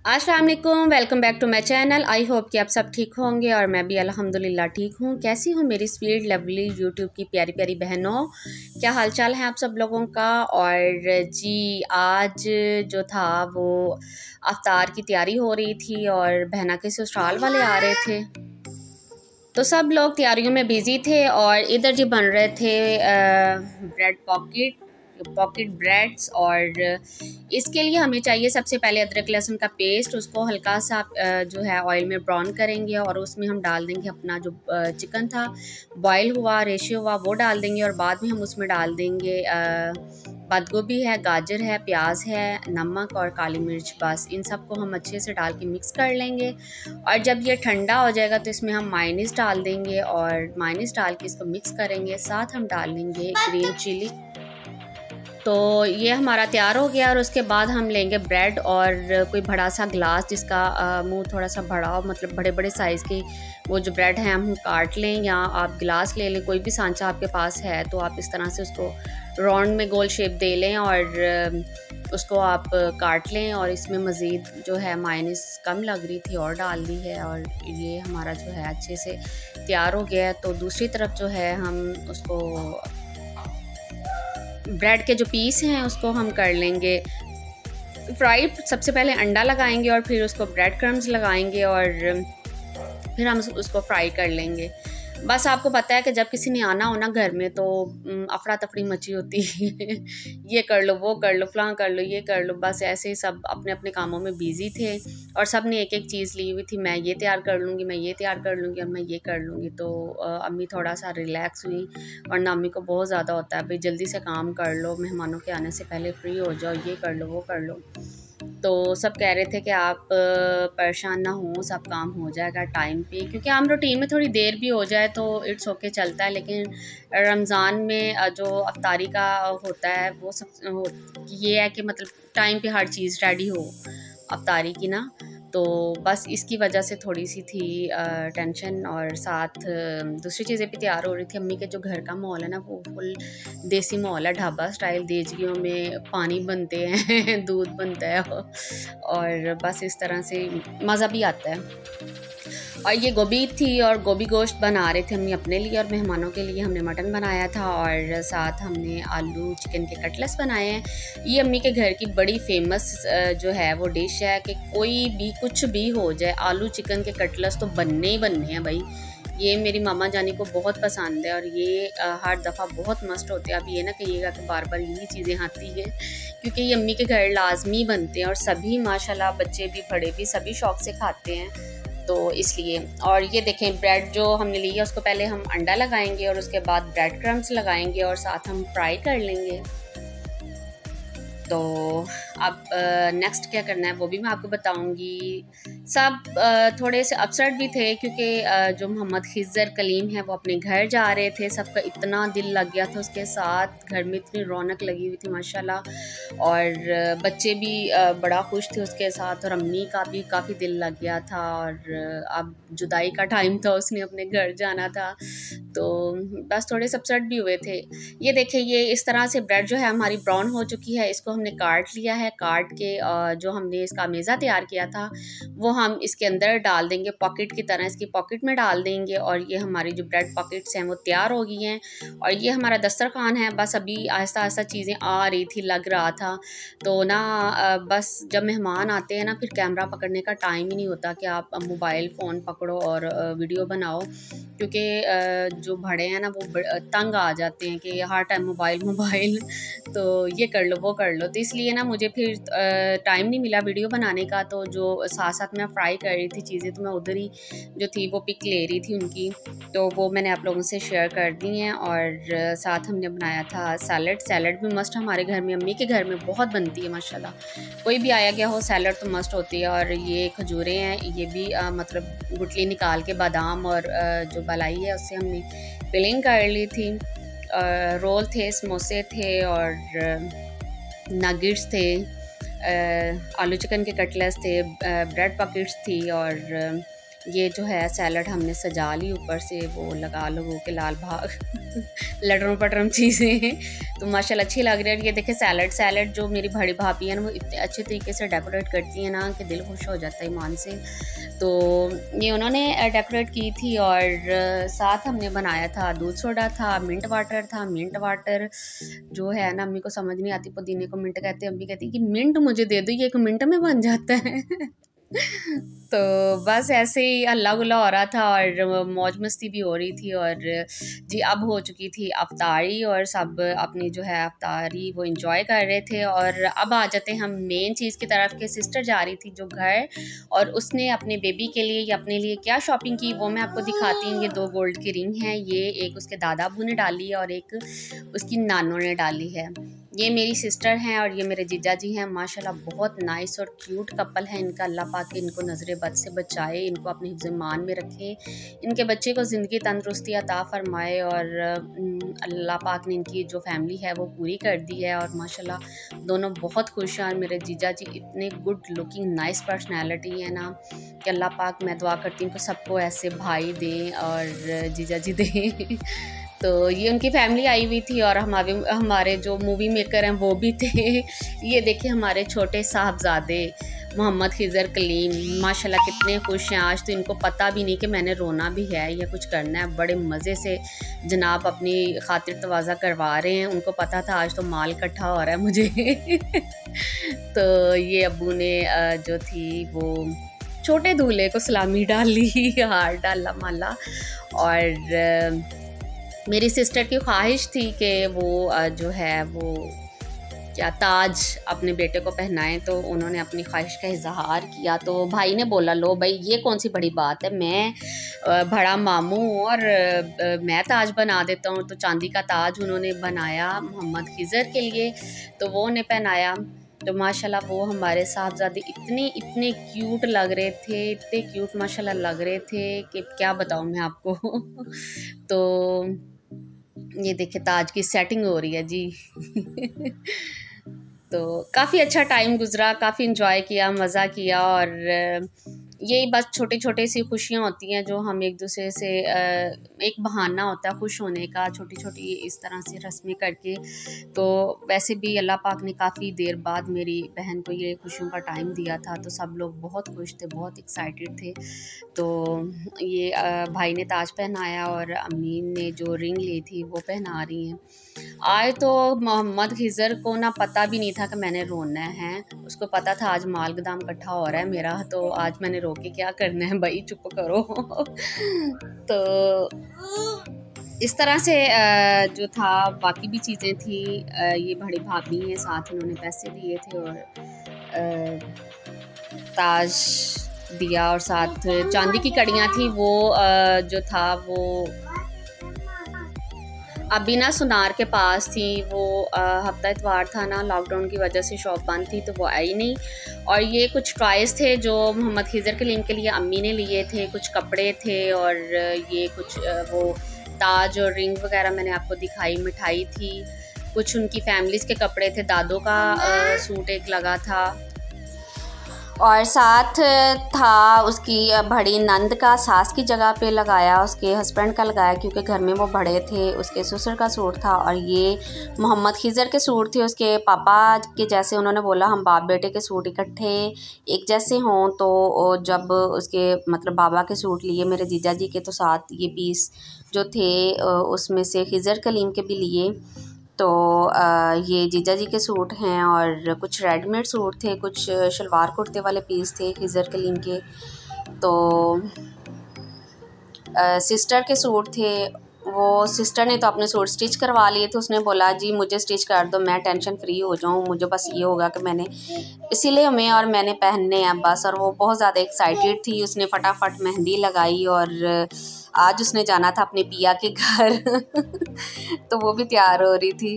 अस्सलाम वालेकुम, welcome back to my channel. I hope कि आप सब ठीक होंगे और मैं भी अल्हम्दुलिल्लाह ठीक हूँ। कैसी हूँ मेरी स्वीट लवली यूट्यूब की प्यारी प्यारी बहनों, क्या हाल चाल है आप सब लोगों का। और जी आज जो था वो अफ्तार की तैयारी हो रही थी और बहना के ससुराल वाले आ रहे थे, तो सब लोग तैयारियों में बिज़ी थे। और इधर जी बन रहे थे ब्रेड पॉकेट ब्रेड्स। और इसके लिए हमें चाहिए सबसे पहले अदरक लहसुन का पेस्ट। उसको हल्का सा जो है ऑयल में ब्राउन करेंगे और उसमें हम डाल देंगे अपना जो चिकन था बॉयल हुआ रेशियो हुआ वो डाल देंगे। और बाद में हम उसमें डाल देंगे पत्ता गोभी है, गाजर है, प्याज है, नमक और काली मिर्च। बस इन सब को हम अच्छे से डाल के मिक्स कर लेंगे। और जब ये ठंडा हो जाएगा तो इसमें हम मायोनीज़ डाल देंगे और मायोनीज़ डाल के इसको मिक्स करेंगे। साथ हम डाल लेंगे ग्रीन चिली। तो ये हमारा तैयार हो गया। और उसके बाद हम लेंगे ब्रेड और कोई बड़ा सा ग्लास जिसका मुंह थोड़ा सा बड़ा हो, मतलब बड़े बड़े साइज़ की वो जो ब्रेड हैं हम काट लें, या आप गिलास ले लें, कोई भी सांचा आपके पास है तो आप इस तरह से उसको राउंड में गोल शेप दे लें और उसको आप काट लें। और इसमें मज़ीद जो है मायोनीज़ कम लग रही थी और डाल दी है। और ये हमारा जो है अच्छे से तैयार हो गया है। तो दूसरी तरफ जो है हम उसको ब्रेड के जो पीस हैं उसको हम कर लेंगे फ्राई। सबसे पहले अंडा लगाएंगे और फिर उसको ब्रेड क्रम्स लगाएंगे और फिर हम उसको फ्राई कर लेंगे। बस आपको पता है कि जब किसी ने आना हो ना घर में तो अफरा तफरी मची होती है ये कर लो, वो कर लो, फलां कर लो, ये कर लो। बस ऐसे ही सब अपने अपने कामों में बिज़ी थे और सब ने एक एक चीज़ ली हुई थी। मैं ये तैयार कर लूँगी, मैं ये तैयार कर लूँगी, अब मैं ये कर लूँगी। तो अम्मी थोड़ा सा रिलैक्स हुई, वरना अम्मी को बहुत ज़्यादा होता है भाई जल्दी से काम कर लो, मेहमानों के आने से पहले फ्री हो जाओ, ये कर लो, वो कर लो। तो सब कह रहे थे कि आप परेशान ना हो, सब काम हो जाएगा टाइम पे, क्योंकि हम रूटीन में थोड़ी देर भी हो जाए तो इट्स ओके चलता है। लेकिन रमज़ान में जो अफ्तारी का होता है वो सब ये है कि मतलब टाइम पे हर चीज़ रेडी हो अफ्तारी की ना। तो बस इसकी वजह से थोड़ी सी थी टेंशन। और साथ दूसरी चीज़ें भी तैयार हो रही थी। अम्मी के जो घर का माहौल है ना वो फुल देसी माहौल है, ढाबा स्टाइल। देजियों में पानी बनते हैं दूध बनता है और बस इस तरह से मज़ा भी आता है। और ये गोभी थी और गोभी गोश्त बना रहे थे अम्मी अपने लिए, और मेहमानों के लिए हमने मटन बनाया था और साथ हमने आलू चिकन के कटलेट्स बनाए हैं। ये अम्मी के घर की बड़ी फेमस जो है वो डिश है कि कोई भी कुछ भी हो जाए आलू चिकन के कटलेट्स तो बनने ही बनने हैं भाई। ये मेरी मामा जानी को बहुत पसंद है और ये हर दफ़ा बहुत मस्त होते हैं। अब ये ना कहिएगा कि बार बार यही चीज़ें आती हैं, क्योंकि ये अम्मी के घर लाजमी बनते हैं और सभी माशाल्लाह बच्चे भी बड़े भी सभी शौक़ से खाते हैं, तो इसलिए। और ये देखें ब्रेड जो हमने ली है उसको पहले हम अंडा लगाएंगे और उसके बाद ब्रेड क्रम्स लगाएंगे और साथ हम फ्राई कर लेंगे। तो अब नेक्स्ट क्या करना है वो भी मैं आपको बताऊंगी। सब थोड़े से अपसेट भी थे क्योंकि जो मोहम्मद खिज़र कलीम है वो अपने घर जा रहे थे। सबका इतना दिल लग गया था उसके साथ, घर में इतनी रौनक लगी हुई थी माशाल्लाह। और बच्चे भी बड़ा खुश थे उसके साथ और अम्मी का भी काफ़ी दिल लग गया था। और अब जुदाई का टाइम था, उसने अपने घर जाना था, तो बस थोड़े से अपसेट भी हुए थे। ये देखिए ये इस तरह से ब्रेड जो है हमारी ब्राउन हो चुकी है, इसको हमने काट लिया है। काट के जो हमने इसका मेज़ा तैयार किया था वो हम इसके अंदर डाल देंगे, पॉकेट की तरह इसकी पॉकेट में डाल देंगे। और ये हमारी जो ब्रेड पॉकेट्स हैं वो तैयार हो गई हैं और ये हमारा दस्तरखान है। बस अभी आहिस्ता आहिस्ता चीज़ें आ रही थी, लग रहा था। तो ना बस जब मेहमान आते हैं ना फिर कैमरा पकड़ने का टाइम ही नहीं होता कि आप मोबाइल फ़ोन पकड़ो और वीडियो बनाओ, क्योंकि जो बड़े हैं ना वो तंग आ जाते हैं कि हर टाइम मोबाइल मोबाइल, तो ये कर लो वो कर लो। तो इसलिए ना मुझे फिर टाइम नहीं मिला वीडियो बनाने का। तो जो साथ साथ मैं फ्राई कर रही थी चीज़ें तो मैं उधर ही जो थी वो पिक ले रही थी उनकी, तो वो मैंने आप लोगों से शेयर कर दी हैं। और साथ हमने बनाया था सैलड। सैलड भी मस्ट हमारे घर में, अम्मी के घर में बहुत बनती है माशाल्लाह। कोई भी आया गया हो सैलड तो मस्ट होती है। और ये खजूरें हैं, ये भी मतलब गुठली निकाल के बादाम और जो मलाई है उससे हमने फिलिंग कर ली थी। रोल थे, समोसे थे और नगेट्स थे, आलू चिकन के कटलेट्स थे, ब्रेड पॉकेट्स थी और ये जो है सैलड हमने सजा ली, ऊपर से वो लगा लोगों के लाल भाग लटरम पटरम चीज़ें हैं, तो माशाल्लाह अच्छी लग रही है। और ये देखे सैलड जो मेरी बड़ी भाभी हैं वो इतने अच्छे तरीके से डेकोरेट करती हैं ना कि दिल खुश हो जाता है ईमान से। तो ये उन्होंने डेकोरेट की थी, और साथ हमने बनाया था दूध सोडा था, मिंट वाटर जो है ना, अम्मी को समझ नहीं आती, पुदीने को मिंट कहते हैं, अम्मी कहती है कि मिंट मुझे दे दो, ये 1 मिनट में बन जाता है तो बस ऐसे ही हल्ला गुल्ला हो रहा था और मौज मस्ती भी हो रही थी। और जी अब हो चुकी थी अफ्तारी, और सब अपनी जो है अफ्तारी वो एंजॉय कर रहे थे। और अब आ जाते हैं हम मेन चीज़ की तरफ के सिस्टर जा रही थी जो घर, और उसने अपने बेबी के लिए या अपने लिए क्या शॉपिंग की वो मैं आपको दिखाती हूँ। ये 2 गोल्ड की रिंग हैं, ये एक उसके दादा अबू ने डाली है और एक उसकी नानों ने डाली है। ये मेरी सिस्टर हैं और ये मेरे जीजा जी हैं। माशाल्लाह बहुत नाइस और क्यूट कपल है इनका। अल्लाह पाक इनको नज़र बद से बचाए, इनको अपने हिफ्ज़-ए-मान में रखे, इनके बच्चे को ज़िंदगी तंदुरुस्ती अता फ़रमाए। और अल्लाह पाक ने इनकी जो फैमिली है वो पूरी कर दी है। और माशाल्लाह दोनों बहुत खुश हैं। और मेरे जीजा जी इतने गुड लुकिंग नाइस पर्सनैलिटी है ना कि अल्लाह पाक, मैं दुआ करती हूँ कि सबको ऐसे भाई दें और जीजा जी दें तो ये उनकी फैमिली आई हुई थी, और हमारे जो मूवी मेकर हैं वो भी थे। ये देखिए हमारे छोटे साहबजादे मोहम्मद खिज़र कलीम, माशाल्लाह कितने खुश हैं। आज तो इनको पता भी नहीं कि मैंने रोना भी है या कुछ करना है। बड़े मज़े से जनाब अपनी खातिर तवाज़ा करवा रहे हैं। उनको पता था आज तो माल इकट्ठा हो रहा है मुझे तो ये अब्बू ने जो थी वो छोटे दूल्हे को सलामी डाली, हार डाला माला। और मेरी सिस्टर की ख्वाहिश थी कि वो जो है वो क्या ताज अपने बेटे को पहनाएं, तो उन्होंने अपनी ख्वाहिश का इजहार किया। तो भाई ने बोला लो भाई ये कौन सी बड़ी बात है, मैं बड़ा मामू और मैं ताज बना देता हूँ। तो चांदी का ताज उन्होंने बनाया मोहम्मद खिज़र के लिए, तो वो उन्हें पहनाया। तो माशाल्लाह वो हमारे साहबजादे इतने क्यूट लग रहे थे, इतने क्यूट माशाल्लाह लग रहे थे कि क्या बताऊँ मैं आपको तो ये देखिए ताज की सेटिंग हो रही है जी तो काफ़ी अच्छा टाइम गुजरा, काफ़ी इन्जॉय किया, मज़ा किया। और यही बस छोटे छोटे सी खुशियाँ होती हैं जो हम एक दूसरे से एक बहाना होता है खुश होने का, छोटी छोटी इस तरह से रस्में करके। तो वैसे भी अल्लाह पाक ने काफ़ी देर बाद मेरी बहन को ये खुशियों का टाइम दिया था, तो सब लोग बहुत खुश थे, बहुत एक्साइटेड थे। तो ये भाई ने ताज पहनाया और अमीन ने जो रिंग ली थी वो पहना रही हैं। आए तो मोहम्मद खिज़र को ना पता भी नहीं था कि मैंने रोना है। उसको पता था आज माल गोदाम इकट्ठा हो रहा है मेरा, तो आज मैंने रो के क्या करना है भाई, चुप करो तो इस तरह से जो था बाकी भी चीज़ें थी। ये बड़ी भाभी हैं, साथ इन्होंने पैसे दिए थे और ताज दिया, और साथ चांदी की कड़ियाँ थी। वो जो था वो अभी ना सुनार के पास थी। वो हफ्ता इतवार था ना, लॉकडाउन की वजह से शॉप बंद थी, तो वो आई नहीं। और ये कुछ टॉयज़ थे जो मोहम्मद खिज़र कलीम के लिए अम्मी ने लिए थे, कुछ कपड़े थे, और ये कुछ वो ताज और रिंग वगैरह मैंने आपको दिखाई, मिठाई थी, कुछ उनकी फैमिलीज़ के कपड़े थे, दादों का सूट एक लगा था, और साथ था उसकी बड़ी नंद का सास की जगह पे लगाया, उसके हस्बैंड का लगाया क्योंकि घर में वो बड़े थे। उसके ससुर का सूट था, और ये मोहम्मद खिज़र के सूट थे उसके पापा के जैसे। उन्होंने बोला हम बाप बेटे के सूट इकट्ठे एक जैसे हों, तो जब उसके मतलब बाबा के सूट लिए मेरे जीजा जी के, तो साथ ये पीस जो थे उसमें से खिज़र कलीम के भी लिए। तो ये जीजा जी के सूट हैं, और कुछ रेडीमेड सूट थे, कुछ शलवार कुर्ते वाले पीस थे खिज़र कलीम के। तो सिस्टर के सूट थे, वो सिस्टर ने तो अपने सूट स्टिच करवा लिए थे। उसने बोला जी मुझे स्टिच कर दो, मैं टेंशन फ्री हो जाऊँ, मुझे बस ये होगा कि मैंने इसीलिए हमें और मैंने पहनने हैं बस। और वो बहुत ज़्यादा एक्साइटेड थी, उसने फटाफट मेहंदी लगाई, और आज उसने जाना था अपने पिया के घर तो वो भी तैयार हो रही थी।